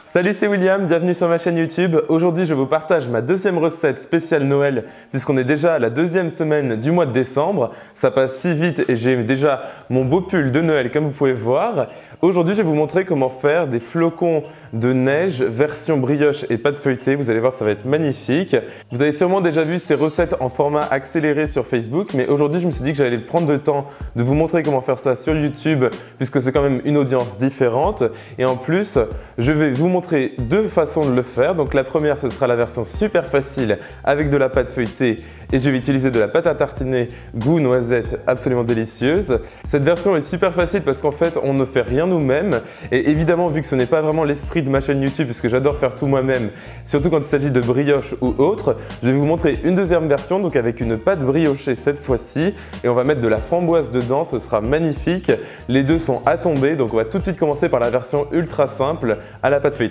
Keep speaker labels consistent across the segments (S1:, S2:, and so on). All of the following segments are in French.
S1: Salut, c'est William, bienvenue sur ma chaîne YouTube. Aujourd'hui, je vous partage ma deuxième recette spéciale Noël puisqu'on est déjà à la deuxième semaine du mois de décembre. Ça passe si vite et j'ai déjà mon beau pull de Noël comme vous pouvez voir. Aujourd'hui, je vais vous montrer comment faire des flocons de neige version brioche et pâte feuilletée. Vous allez voir, ça va être magnifique. Vous avez sûrement déjà vu ces recettes en format accéléré sur Facebook, mais aujourd'hui, je me suis dit que j'allais prendre le temps de vous montrer comment faire ça sur YouTube puisque c'est quand même une audience différente. Et en plus, je vais vous montrer deux façons de le faire. Donc la première, ce sera la version super facile avec de la pâte feuilletée et je vais utiliser de la pâte à tartiner goût noisette absolument délicieuse. Cette version est super facile parce qu'en fait, on ne fait rien nous-mêmes et évidemment, vu que ce n'est pas vraiment l'esprit de ma chaîne YouTube puisque j'adore faire tout moi-même, surtout quand il s'agit de brioche ou autre, je vais vous montrer une deuxième version donc avec une pâte briochée cette fois-ci et on va mettre de la framboise dedans, ce sera magnifique. Les deux sont à tomber donc on va tout de suite commencer par la version ultra simple à la pâte feuilletée.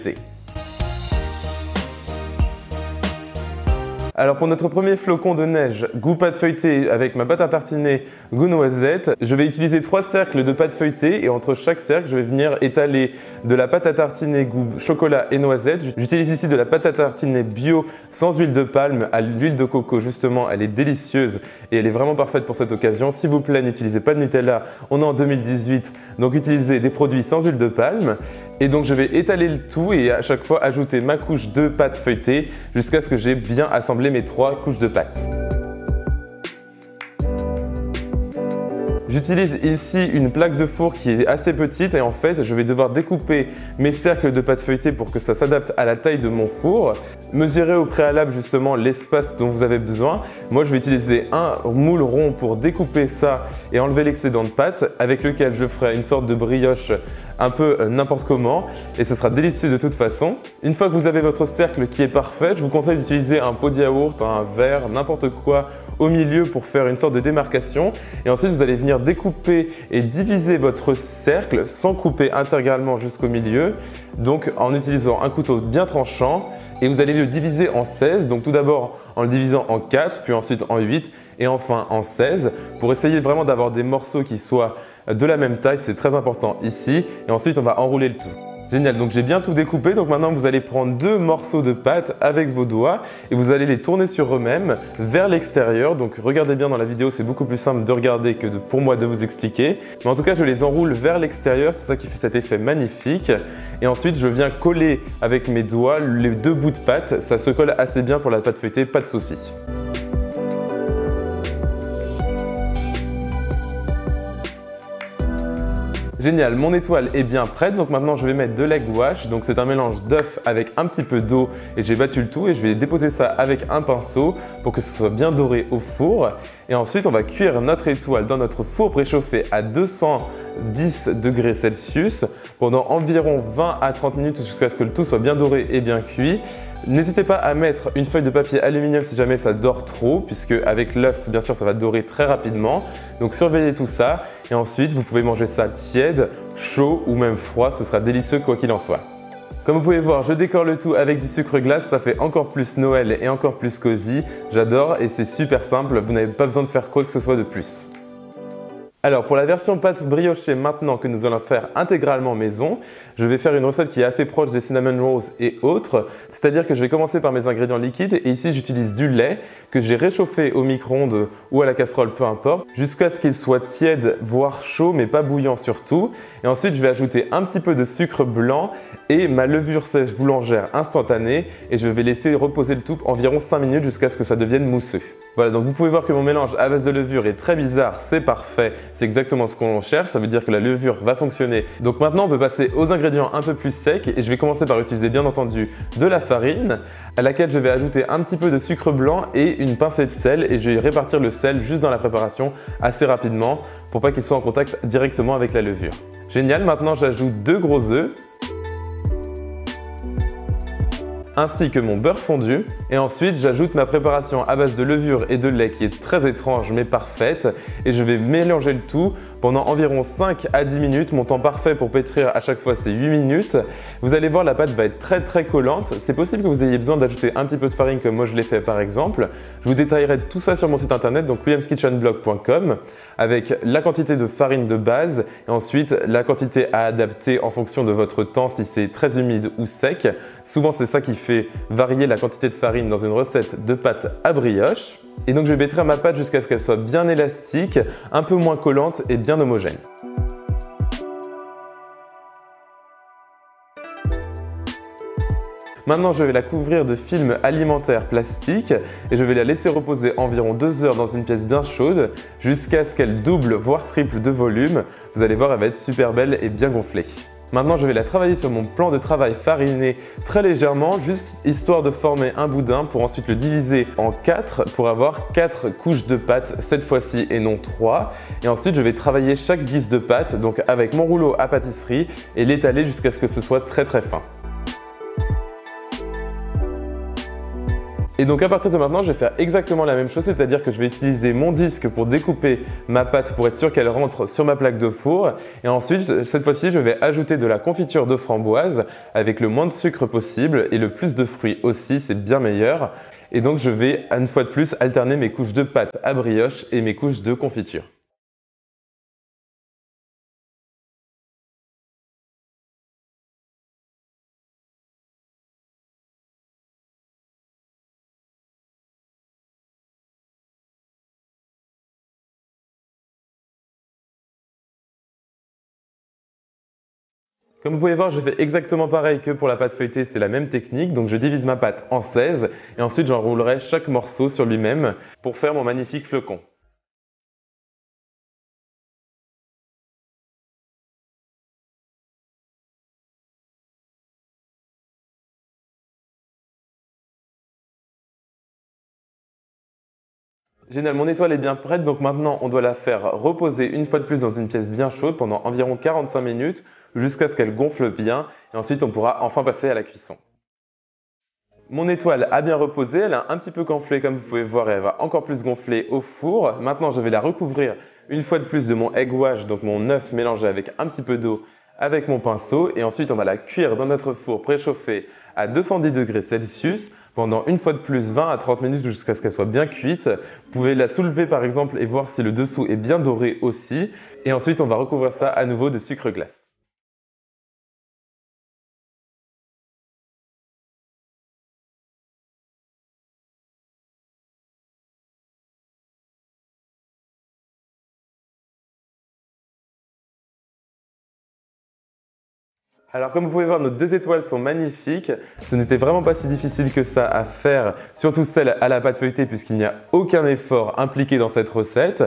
S1: Alors pour notre premier flocon de neige goût pâte feuilletée avec ma pâte à tartiner goût noisette, je vais utiliser 3 cercles de pâte feuilletée et entre chaque cercle, je vais venir étaler de la pâte à tartiner goût chocolat et noisette. J'utilise ici de la pâte à tartiner bio sans huile de palme à l'huile de coco justement, elle est délicieuse et elle est vraiment parfaite pour cette occasion. S'il vous plaît, n'utilisez pas de Nutella, on est en 2018, donc utilisez des produits sans huile de palme. Et donc je vais étaler le tout et à chaque fois ajouter ma couche de pâte feuilletée jusqu'à ce que j'ai bien assemblé mes 3 couches de pâte. J'utilise ici une plaque de four qui est assez petite et en fait je vais devoir découper mes cercles de pâte feuilletée pour que ça s'adapte à la taille de mon four. Mesurez au préalable justement l'espace dont vous avez besoin. Moi je vais utiliser un moule rond pour découper ça et enlever l'excédent de pâte avec lequel je ferai une sorte de brioche un peu n'importe comment et ce sera délicieux de toute façon. Une fois que vous avez votre cercle qui est parfait, je vous conseille d'utiliser un pot de yaourt, un verre, n'importe quoi au milieu pour faire une sorte de démarcation et ensuite vous allez venir découper et diviser votre cercle sans couper intégralement jusqu'au milieu, donc en utilisant un couteau bien tranchant et vous allez le diviser en 16, donc tout d'abord en le divisant en 4, puis ensuite en 8 et enfin en 16 pour essayer vraiment d'avoir des morceaux qui soient de la même taille, c'est très important ici et ensuite on va enrouler le tout. Génial, donc j'ai bien tout découpé, donc maintenant vous allez prendre 2 morceaux de pâte avec vos doigts et vous allez les tourner sur eux-mêmes vers l'extérieur. Donc regardez bien dans la vidéo, c'est beaucoup plus simple de regarder que pour moi de vous expliquer. Mais en tout cas, je les enroule vers l'extérieur, c'est ça qui fait cet effet magnifique. Et ensuite, je viens coller avec mes doigts les 2 bouts de pâte, ça se colle assez bien pour la pâte feuilletée, pas de souci. Génial, mon étoile est bien prête, donc maintenant je vais mettre de l'egg wash, donc c'est un mélange d'œufs avec un petit peu d'eau et j'ai battu le tout et je vais déposer ça avec un pinceau pour que ce soit bien doré au four. Et ensuite on va cuire notre étoile dans notre four préchauffé à 210 degrés Celsius pendant environ 20 à 30 minutes jusqu'à ce que le tout soit bien doré et bien cuit. N'hésitez pas à mettre une feuille de papier aluminium si jamais ça dort trop, puisque avec l'œuf, bien sûr, ça va dorer très rapidement. Donc surveillez tout ça et ensuite vous pouvez manger ça tiède, chaud ou même froid, ce sera délicieux quoi qu'il en soit. Comme vous pouvez voir, je décore le tout avec du sucre glace, ça fait encore plus Noël et encore plus cosy. J'adore et c'est super simple, vous n'avez pas besoin de faire quoi que ce soit de plus. Alors pour la version pâte briochée maintenant que nous allons faire intégralement maison, je vais faire une recette qui est assez proche des cinnamon rolls et autres. C'est-à-dire que je vais commencer par mes ingrédients liquides et ici j'utilise du lait que j'ai réchauffé au micro-ondes ou à la casserole, peu importe, jusqu'à ce qu'il soit tiède voire chaud mais pas bouillant surtout. Et ensuite je vais ajouter un petit peu de sucre blanc et ma levure sèche boulangère instantanée et je vais laisser reposer le tout environ 5 minutes jusqu'à ce que ça devienne mousseux. Voilà, donc vous pouvez voir que mon mélange à base de levure est très bizarre, c'est parfait, c'est exactement ce qu'on cherche, ça veut dire que la levure va fonctionner. Donc maintenant on peut passer aux ingrédients un peu plus secs et je vais commencer par utiliser bien entendu de la farine à laquelle je vais ajouter un petit peu de sucre blanc et une pincée de sel et je vais répartir le sel juste dans la préparation assez rapidement pour pas qu'il soit en contact directement avec la levure. Génial, maintenant j'ajoute 2 gros œufs ainsi que mon beurre fondu et ensuite j'ajoute ma préparation à base de levure et de lait qui est très étrange mais parfaite et je vais mélanger le tout pendant environ 5 à 10 minutes. Mon temps parfait pour pétrir à chaque fois c'est 8 minutes. Vous allez voir, la pâte va être très collante. C'est possible que vous ayez besoin d'ajouter un petit peu de farine comme moi je l'ai fait par exemple. Je vous détaillerai tout ça sur mon site internet, donc williamskitchenblog.com, avec la quantité de farine de base et ensuite la quantité à adapter en fonction de votre temps, si c'est très humide ou sec. Souvent c'est ça qui fait varier la quantité de farine dans une recette de pâte à brioche. Et donc je vais pétrir ma pâte jusqu'à ce qu'elle soit bien élastique, un peu moins collante et bien homogène. Maintenant, je vais la couvrir de film alimentaire plastique et je vais la laisser reposer environ 2 heures dans une pièce bien chaude jusqu'à ce qu'elle double voire triple de volume. Vous allez voir, elle va être super belle et bien gonflée. Maintenant, je vais la travailler sur mon plan de travail fariné très légèrement, juste histoire de former un boudin pour ensuite le diviser en 4 pour avoir 4 couches de pâte cette fois-ci et non 3. Et ensuite, je vais travailler chaque guise de pâte donc avec mon rouleau à pâtisserie et l'étaler jusqu'à ce que ce soit très fin. Et donc à partir de maintenant, je vais faire exactement la même chose, c'est-à-dire que je vais utiliser mon disque pour découper ma pâte pour être sûr qu'elle rentre sur ma plaque de four. Et ensuite, cette fois-ci, je vais ajouter de la confiture de framboise avec le moins de sucre possible et le plus de fruits aussi, c'est bien meilleur. Et donc je vais une fois de plus alterner mes couches de pâte à brioche et mes couches de confiture. Comme vous pouvez voir, je fais exactement pareil que pour la pâte feuilletée, c'est la même technique. Donc je divise ma pâte en 16 et ensuite j'enroulerai chaque morceau sur lui-même pour faire mon magnifique flocon. Génial, mon étoile est bien prête, donc maintenant on doit la faire reposer une fois de plus dans une pièce bien chaude pendant environ 45 minutes jusqu'à ce qu'elle gonfle bien et ensuite on pourra enfin passer à la cuisson. Mon étoile a bien reposé, elle a un petit peu gonflé comme vous pouvez voir et elle va encore plus gonfler au four. Maintenant je vais la recouvrir une fois de plus de mon egg wash, donc mon œuf mélangé avec un petit peu d'eau avec mon pinceau et ensuite on va la cuire dans notre four préchauffé à 210 degrés Celsius pendant une fois de plus 20 à 30 minutes jusqu'à ce qu'elle soit bien cuite. Vous pouvez la soulever par exemple et voir si le dessous est bien doré aussi. Et ensuite on va recouvrir ça à nouveau de sucre glace. Alors comme vous pouvez voir, nos 2 étoiles sont magnifiques. Ce n'était vraiment pas si difficile que ça à faire, surtout celle à la pâte feuilletée puisqu'il n'y a aucun effort impliqué dans cette recette.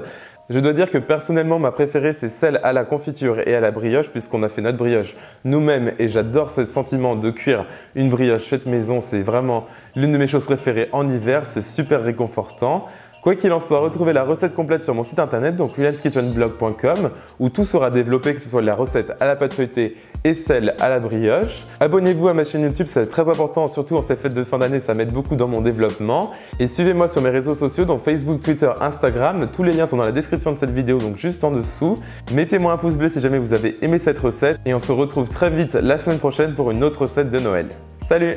S1: Je dois dire que personnellement, ma préférée, c'est celle à la confiture et à la brioche puisqu'on a fait notre brioche nous-mêmes et j'adore ce sentiment de cuire une brioche faite maison. C'est vraiment l'une de mes choses préférées en hiver, c'est super réconfortant. Quoi qu'il en soit, retrouvez la recette complète sur mon site internet, donc williamskitchenblog.com, où tout sera développé, que ce soit la recette à la pâte feuilletée et celle à la brioche. Abonnez-vous à ma chaîne YouTube, c'est très important, surtout en cette fête de fin d'année, ça m'aide beaucoup dans mon développement. Et suivez-moi sur mes réseaux sociaux, donc Facebook, Twitter, Instagram. Tous les liens sont dans la description de cette vidéo, donc juste en dessous. Mettez-moi un pouce bleu si jamais vous avez aimé cette recette et on se retrouve très vite la semaine prochaine pour une autre recette de Noël. Salut!